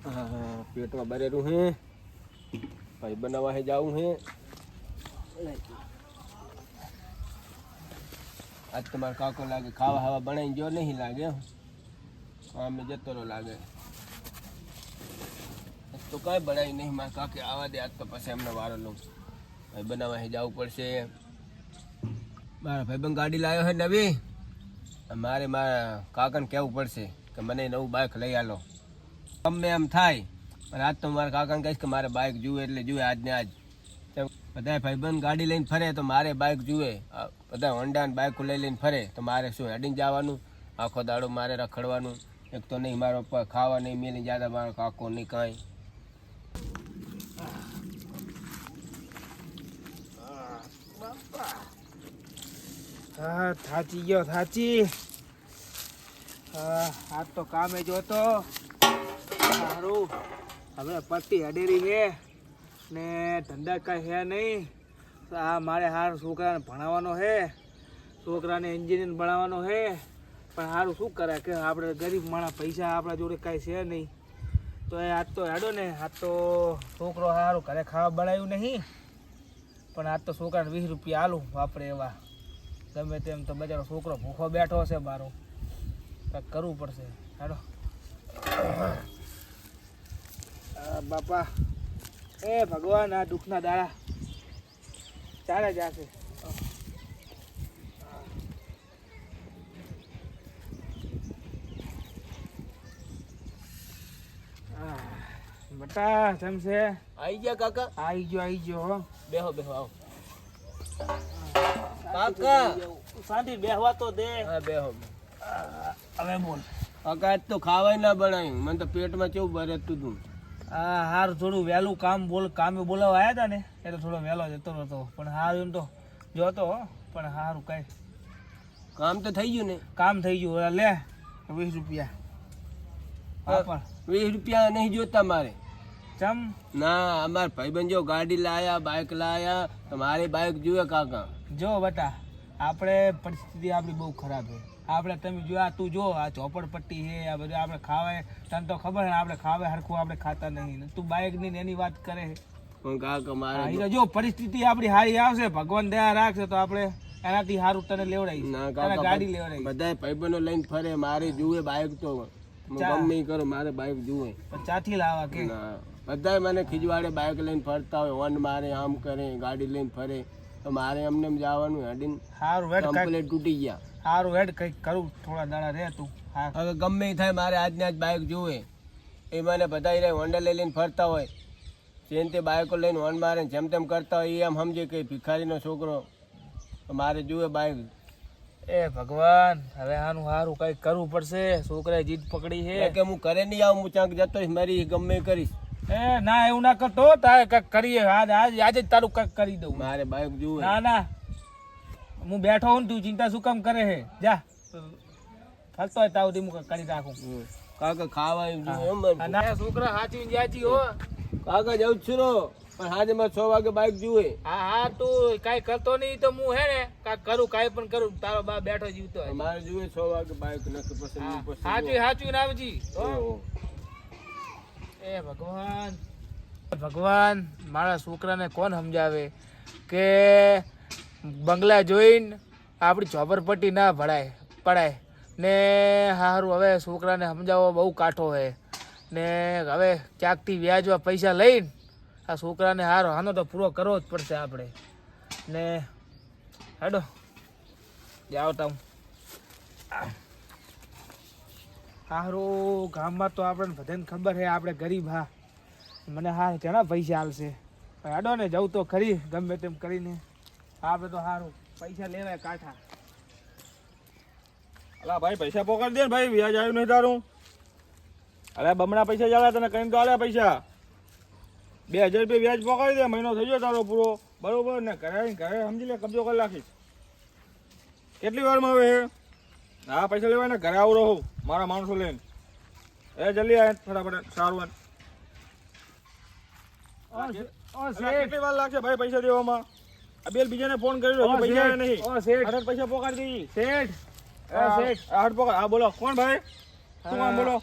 पेट में बरेरू है भाई बनावा है जाऊँ है आज तुम्हारे काको लागे खावा हवा बनाई जो नहीं लागे काम में जतो लागे तो कई बनाई नहीं मार काके आवा दे आज तो पछे हमने वारो लूं भाई बनावा है जाऊँ पड़से मारा भाईबंध गाड़ी लायो है नवी मारे मारा काकन केवू पड़से कि मने नવું बाइक લઈ આલો ગમે એમ થાય પણ આજ તો મારા કાકાને કહીશ કે મારે બાઇક જુએ એટલે જુએ આજ ને આજ બધા ભાઈબંધ ગાડી લઈને ફરે તો મારે બાઇક જુએ બધા હોન્ડા ને બાઇક લઈ લઈને ફરે તો મારે શું હેડીને જવાનું આખો દાડો મારે રખડવાનું એક તો નહીં મારો ખાવા નહીં મેલી જ્યાદા મારો કાકો નહીં કાંઈ હા થાચી ગયો થાચી આજ તો કામે જોતો સારું હવે પટ્ટી અડેરી છે ને ધંધા કાંઈ છે નહીં આ મારે હાર છોકરાને ભણાવવાનો છે છોકરાને એન્જિનિયર ભણાવવાનો છે પણ સારું શું કરે કે આપણે ગરીબ માણસ પૈસા આપણા જોડે કાંઈ છે નહીં તો એ આજ તો હેડો ને આજ તો છોકરો સારું ઘરે ખાવા બનાવ્યું નહીં પણ આજ તો છોકરાને 20 રૂપિયા આલું વાપરે એવા ગમે તેમ તો બજારો છોકરો ભૂખો બેઠો છે મારો કંઈક કરવું પડશે હેડો બાપા એ ભગવાન આ દુઃખના દાડા ચાલે જશે બટા કેમ છે આવી ગયા કાકા આવી ગયો બેહો બેહો આવો કાકા શાંતિ બેહવા તો દે હા બેહો હવે બોલ કાકા આજ તો ખાવાય ના બનાવ્યું મને તો પેટમાં કેવું ભરે તું હાર થોડું વહેલું કામે બોલાવા આવ્યા હતા ને એટલે થોડો વહેલો જતો હતો પણ હાર એમ તો જોતો પણ સારું કાંઈ કામ તો થઈ ગયું ને કામ થઈ ગયું લે 20 રૂપિયા 20 રૂપિયા નહીં જોતા મારે ચમ ના અમાર ભાઈબંધ જો ગાડી લાયા બાઇક લાયા તો મારી બાઇક જુએ કાકા જો બટા આપણે પરિસ્થિતિ આપણી બહુ ખરાબ છે આપણે તમે જો આ તું જો આ ચોપડપટ્ટી છે આ બધું આપણે ખાવાય તને તો ખબર ને આપણે ખાવાય હરખું આપણે ખાતા નહીં તું બાઇક ની એની વાત કરે પણ કાકા મારે જો પરિસ્થિતિ આપણી સારી આવશે ભગવાન દયા રાખશે તો આપણે એનાથી સારું તને લેવડાવી ના કાકા ગાડી લેવડાવી બધા ભાઈબંધો લઈને ફરે મારે જુએ બાઇક તો ગમે નહીં કરો મારે બાઇક જુએ ચાથી લાવા કે બધા મને ખીજવાડે બાઇક લઈને ફરતા હોય હોર્ન મારે આમ કરે ગાડી લઈને ફરે તો મારે એમને જવાનું હેડીને સારું હેડ કમ્પ્લેટ તૂટી ગયા સારું હેડ કંઈક કરું થોડા દાડા રહે તું હવે ગમે થાય મારે આજને આજ બાઇક જુએ એ મને બધા રે હોન્ડા લઈ લઈને ફરતા હોય જેમ તે બાઇકો લઈને હોર્ન મારે જેમ તેમ કરતા હોય એ એમ સમજે કે ભિખારીનો છોકરો મારે જુએ બાઇક એ ભગવાન હવે આનું સારું કંઈક કરવું પડશે છોકરાએ જીદ પકડી છે કે હું ઘરે નહીં આવું હું ચાંક જતો મારી ગમે કરીશ એ ના એવું ના કરતો તારે કંઈક કરીએ આજે જ તારું કંઈક કરી દઉં મારે બાઇક જુએ ના હું બેઠો હું તું ચિંતા શું કામ કરે છે જા ફરતો હોય તાવ હું કરી રાખું કાકા ખાવા છોકરા સાચી જાચી હો કાકા જવું છું રો પણ આજે મારે 6 વાગે બાઇક જુએ હા તું કાંઈ કરતો નહીં તો હું હે ને કાંઈક કરું કાંઈ પણ કરું તારો બા બેઠો જીવતો હોય મારે જુએ 6 વાગે બાઇક નથી પસંદ સાચું નાવજી એ ભગવાન મારા છોકરાને કોણ સમજાવે કે બંગલા જોઈને આપણી ચોપરપટ્ટી ના પડાય ને સારું હવે છોકરાને સમજાવવો બહુ કાઠો છે ને હવે ક્યાંકથી વ્યાજવા પૈસા લઈને આ છોકરાને હારો આનો તો પૂરો કરવો જ પડશે આપણે ને હેડો જાવ તમે સારું ગામમાં તો આપણને બધાને ખબર છે આપણે ગરીબ હા મને હા ઘણા પૈસા હાલશે હેડો ને જવું તો ખરી ગમે તેમ કરીને આપણે તો સારું પૈસા લેવાય કાઠા અલા ભાઈ પૈસા પોકાડી દે ને ભાઈ વ્યાજ આવ્યું નહીં તારું અરે બમણા પૈસા ચાલે તને કઈ તો આલે પૈસા 2000 રૂપિયા વ્યાજ પોકાડી દે મહિનો થઈ ગયો તારો પૂરો બરોબર ને ઘરે સમજી લે કબજો કરી નાખીશ કેટલી વારમાં આવે હા પૈસા લેવાય ને ઘરે આવું રહું મારા માણસો લઈને એ જલ્દી આવે ફટાફટ સારું કેટલી વાર લાગશે ભાઈ પૈસા દેવામાં આ બેલ બીજાને ફોન કર્યો પૈસા નહીં પૈસા પોકાડી દઈ શેઠ હા બોલો કોણ ભાઈ શું કામ બોલો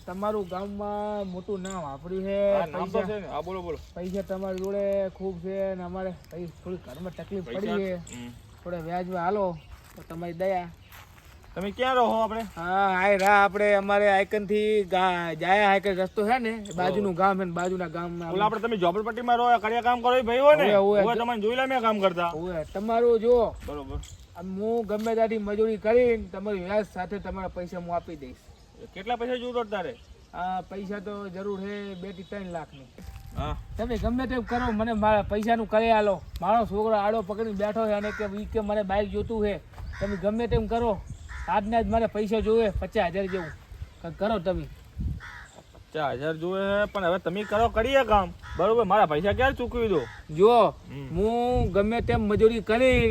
તમારું ગામમાં મોટું નામ વાપર્યું છે. હા, નામ તો છે ને. હા, બોલો બોલો. પૈસા તમારી જોડે ખૂબ છે ને અમારે થોડી ઘરમાં તકલીફ પડી છે. થોડા વ્યાજમાં હાલો તો તમારી દયા. તમે ક્યાં રહો આપણે? હા આપણે અમારે આઈકનથી જાય આઈકન રસ્તો છે ને બાજુનું ગામ છે ને બાજુના ગામમાં ઓલા આપણે તમે ઝોપડપટ્ટીમાં રહો કડિયા કામ કરો એ ભાઈ હોય ને ઓવે. તમને જોઈ લે મેં કામ કરતા. ઓવે, તમારું જો બરોબર. હું ગમે ત્યાંથી મજૂરી કરીને તમારી વ્યાજ સાથે તમારા પૈસા હું આપી દઈશ. કેટલા પૈસા જોતો તારે? આ પૈસા તો જરૂર છે 2 થી 3 લાખની. હા, તમે ગમે તેમ કરો મને મારા પૈસાનું કરી આલો. મારો છોકરો આડો પકડીને બેઠો છે અને કે મને બાઇક જોતું છે. તમે ગમે તેમ કરો, આજના જ મારે પૈસા જોવે 50,000 જેવું કંઈક કરો તમે. 50,000 જોવે છે પણ હવે તમે કરો કરીએ કામ બરોબર. મારા પૈસા ક્યારે ચૂકવી દો? જો હું ગમે તેમ મજૂરી કરી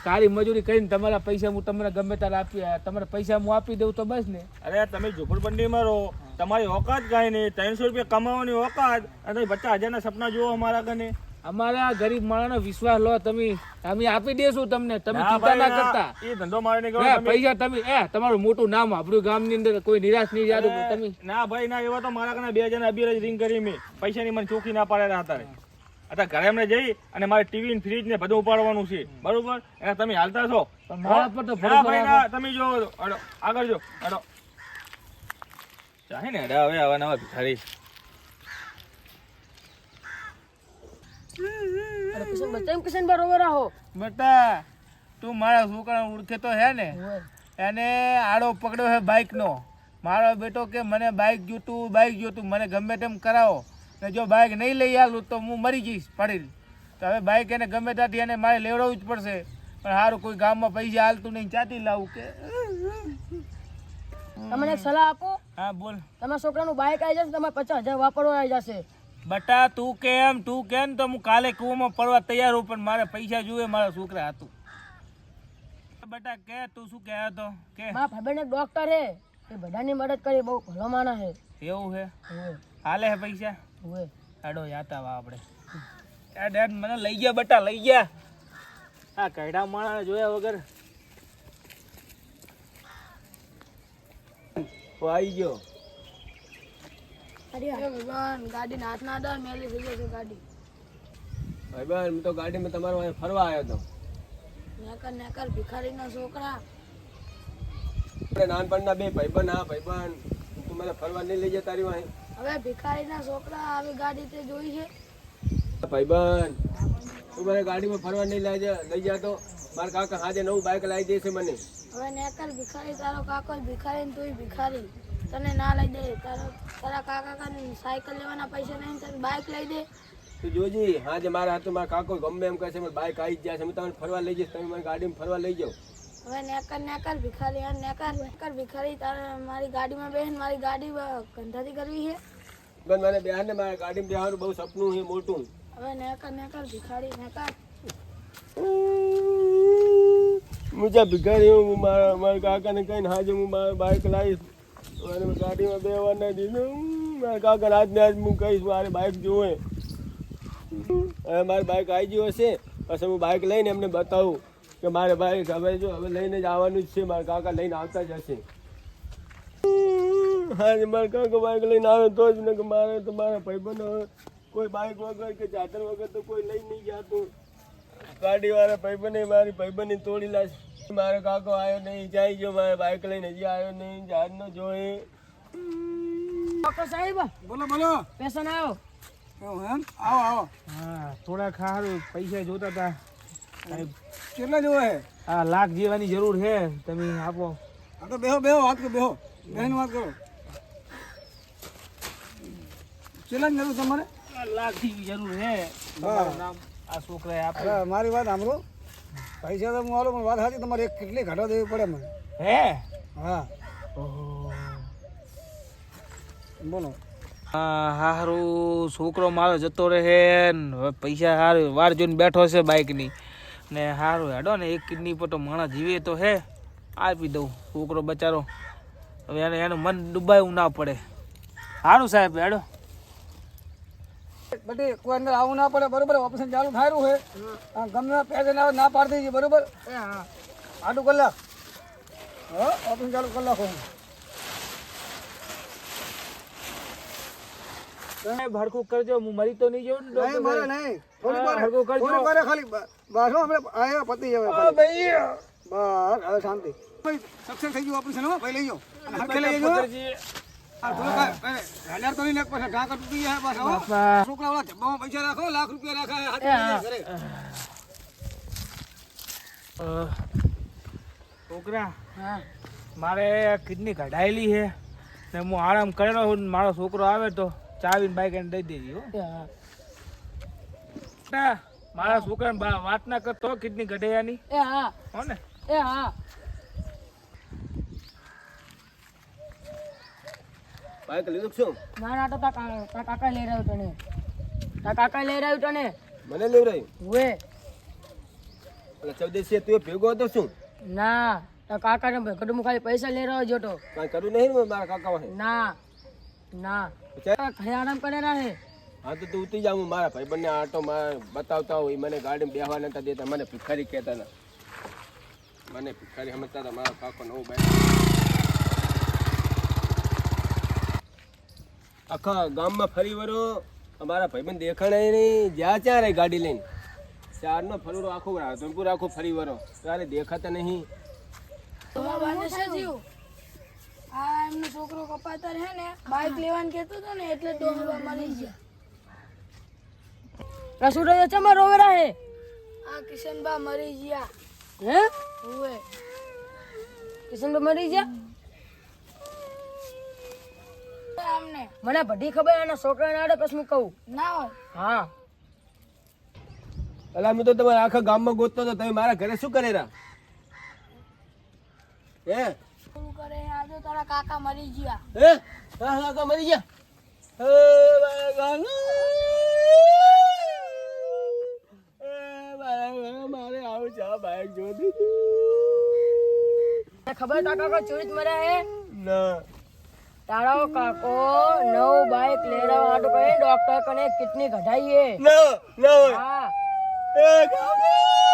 કાળી મજૂરી કરીને તમારા પૈસા હું તમને ગમે ત્યારે તમારા પૈસા હું આપી દઉં તો બસ ને. અરે તમે ઝોપડપટ્ટીમાં રહો, તમારી ઓકાત કાંઈ નહીં. 300 રૂપિયા કમાવાની ઓકાત અને 50,000ના સપના જુઓ અમારા કને. અમારા ગરીબ માણસનો વિશ્વાસ લો તમે, અમે આપી દેશું તમને. તમે ચિંતા ના કરતા. એ ધંધો મારે નહીં કરો તમે. પૈસા તમે તમારું મોટું નામ આપણું ગામની અંદર કોઈ નિરાશ નહીં જાતું તમે. ના ભાઈ ના, એવા તો મારા કને 2 જણા અબીર રિંગ કરી મેં પૈસાની મને ચોખ્ખી ના પાડેલા હતા. અત્યારે ઘરે એમને જઈ અને મારે ટીવી ને ફ્રીજ ને બધું ઉપાડવાનું છે બરોબર. એને તમે હાલતા છો પણ મારા પર તો ના ભરોસો ભાઈ રાખો. ના, તમે જો અડો આગળ જો અડો ચાહે ને અડા હવે આવા નવા ભિખારી. બેટા તું મારા છોકરાને ઓળખે તો હે ને? એને આડો પકડ્યો છે બાઇક નો. મારો બેટો કે મને બાઇક જોતું મને ગમે તેમ કરાવો ને જો બાઇક નહીં લઈ આલું તો હું મરી જઈશ પડી. તો હવે બાઇક એને ગમે ત્યાંથી એને મારે લેવડાવવું જ પડશે. પણ સારું કોઈ ગામમાં પૈસા હાલતું નહીં, ચાતી લાવું કે. તમને એક સલાહ આપો. હા બોલ. તમારા છોકરાનું બાઇક આવી જશે, તમારે 50,000 વાપરવા આવી જશે. બટા તું કેમ તો હું કાલે કૂવામાં પડવા તૈયાર હું, પણ મારે પૈસા જોઈએ મારા છોકરા હતું. બટા કે તું શું કહે હતો કે? મારા ભાઈબંધ એક ડોક્ટર છે, એ બધાની મદદ કરી, બહુ ભલો માણસ છે. એવું છે? હોવે, હાલે હે પૈસા? હોવે. આડો જાતા વા આપણે. ડેડ મને લઈ ગયા બટા, લઈ ગયા. આ કઈડા માણસ જોયા વગર આવી ગયો. ભગવાન ગાડી હાથ ના દો, મેલી થઈ જશે ગાડી. ભાઈ બહેન હું તો ગાડીમાં તમારો અહીં ફરવા આવ્યો હતો. નેકર ભિખારીના છોકરા. આપણે નાનપણના 2 ભાઈબંધ. હા ભાઈબંધ તું મને ફરવા નહીં લઈ જાય તારી વાંહે? હવે ભિખારીના છોકરા આવી ગાડી તે જોઈ છે. ભાઈબંધ તું મને ગાડીમાં ફરવા નહીં લઈ જાતો. મારા કાકા આજે નવું બાઇક લાવી દેશે મને. હવે નેકર ભિખારી તારો કાકો ભિખારી, તું ભિખારી, તને ના લઈ દે. તારા કાકા સાયકલ લેવાના પૈસા નહીં, તને બાઇક લઈ દે. તું જોજી આજે મારા હાથે મારા કાકો ગમે એમ કહેશે બાઇક આવી જ જશે. હું તમને ફરવા લઈ જઈશ, તમે મને ગાડીમાં ફરવા લઈ જાઓ. હવે નેકર ભિખારી, નેકર ભિખારી, તારે મારી ગાડીમાં બેન, મારી ગાડી ગંધાથી કરવી છે. પણ મને બેહાને મારા ગાડીમાં બેહવાનું બહુ સપનું છે મોટું. હવે નેકર ભિખારી, નેકર. હું જ્યાં ભિખારી હું મારા કાકાને કહીને હાજે હું મારા બાઇક લાવીશ અને ગાડીમાં બેહવા ના દીધું. મારા કાકાને આજને આજ હું કહીશ મારે બાઇક જોવે. હવે મારી બાઇક આવી ગયું હશે પછી હું બાઇક લઈને એમને બતાવું કે મારે બાઇક હવે લઈને જ આવવાનું જ છે. મારા કાકા લઈને આવતા જ હશે. હા મારા કાકા બાઇક લઈને આવે તો જ ને કે મારે તો મારા ભાઈબંધો કોઈ બાઇક વગર કે ચાદર વગર તો કોઈ લઈ નહીં જતું. ગાડીવાળા ભાઈબંધે મારી ભાઈબંધની તોડી લાશ. મારો કાકો આવ્યો નહીં, જાય ગયો. મારે બાઇક લઈને હજી આવ્યો નહીં, જાત ન જોઈ. ડોક્ટર સાહેબ બોલો બોલો. પેશન્ટ આવ્યો. આવો. હા થોડા ખારું પૈસા જોતા હતા. કેટલા જોવે? હા લાખ જેવાની જરૂર છે, તમે આપો. હા તો બેહો વાત કરો, બેહો બહેન વાત કરો. કેટલા જરૂર તમારે? લાખ જેવી જરૂર છે. તમારું નામ આ છોકરાએ આપે. મારી વાત સાંભળો, પૈસા તો હું આલો પણ વાત સાચી, તમારે એક કેટલી ઘાટો દેવી પડે મને. હે? હા ઓહો. બોલો. હા હારું છોકરો મારો જતો રહે ને હવે પૈસા સારું વાર જોઈને બેઠો છે બાઇકની ને સારું હેડો ને એક કિડની પર તો માણસ જીવે તો હે આપી દઉં. છોકરો બચારો હવે એનું મન ડૂબાયું ના પડે. સારું સાહેબ હેડો. બધી કોઈ અંદર આવું ના પડે બરોબર. ઓપરેશન ચાલુ થાયું છે, ગમે પેશન્ટ આવે ના પાડી દેજે બરોબર. આટલું કલાક હા ઓપરેશન ચાલુ કરી નાખો. સાહેબ હરખું કરજો હું મરી તો નહીં જવું ને નહીં ડોક્ટર મારે સાહેબ? નહીં થોડી હા, હરખું કરજો. થોડી વાર ખાલી બસ હો, આપણે આયા પતી જવે હા, ભાઈ બસ હવે શાંતિ ભાઈ સક્સેસ થઈ ગયું ઓપરેશન હો ભાઈ લઈ જાઓ અને હરખે લઈ જજો પકડજી. આ થોડું કાંઈ હજાર તો નહીં લાખ પછી ઢાંકા તૂટી જાય બસ હો બાપા. છોકરા ઓલા જબ્બામાં પૈસા રાખો લાખ રૂપિયા રાખા હાથ ઘરે છોકરા હા મારે કિડની કઢાયેલી છે ને હું આરામ કરેલો છું ને મારો છોકરો આવે તો ચાવીને બાઈક એને દઈ દેજી હો ના, મારા છોકરાને વાત ના કરતો કિડની કઢાયાની એ હા હો ને એ હા બાઈક લીધું કે શું ના ના તો તારા કાકા લઈ રહ્યો તને તારા કાકા લઈ રહ્યો તને મને લેવ રહ્યું વે એટલે ચૌદેશી તું ભેગો હતો શું ના તારા કાકાને કડું ખાલી પૈસા લઈ રહ્યો જોતો કાંઈ કર્યું નહીં ને મારા કાકા વાહે ના ના ઘરે આરામ કરે રહે હા તો તું ઉતરી જાઉં મારા ભાઈ બંને આટો બતાવતા હોય મને ગાડીમાં બેહવા નતા દેતા મને ભિખારી કહેતા હતા મને ભિખારી સમજતા હતા મારા કાકો નવું બાઈક આખા ગામમાં ફરી વરો અમારા ભાઈબંધ દેખાણે નહીં જ્યાં ત્યાં રહી ગાડી લઈને ચારનો ફરવરો આખો રાધનપુર આખો ફરી વરો ત્યારે દેખાતા નહીં બાબાને શું થયું આ એમનો છોકરો કપાતર હે ને બાઈક લેવાનું કહેતો હતો ને એટલે ડોહા મરી ગયા રસુડો ચમા રોવેરા હે આ કિશનબા મરી ગયા હે ઓએ કિશનબા મરી ગયા આમને મને બધી ખબર આના છોકરાને આડે પછી હું કહું ના હોય હા પેલા હું તો તમારા આખા ગામમાં ગોતતો હતો તમે મારા ઘરે શું કરેલા હે શું કરે આજે તારા કાકા મરી ગયા હે હા કાકા મરી ગયા હે મારા કાકા મારે આવું ચા બાઈક જોતી ખબર તારા કાકા ચોરીત મર્યા હે ના તારો કાકો નવ બાઈક લેવા હાટુ કઈ ડોક્ટર કને કિડની કઢાઈ હે ના ના હા એ કાકા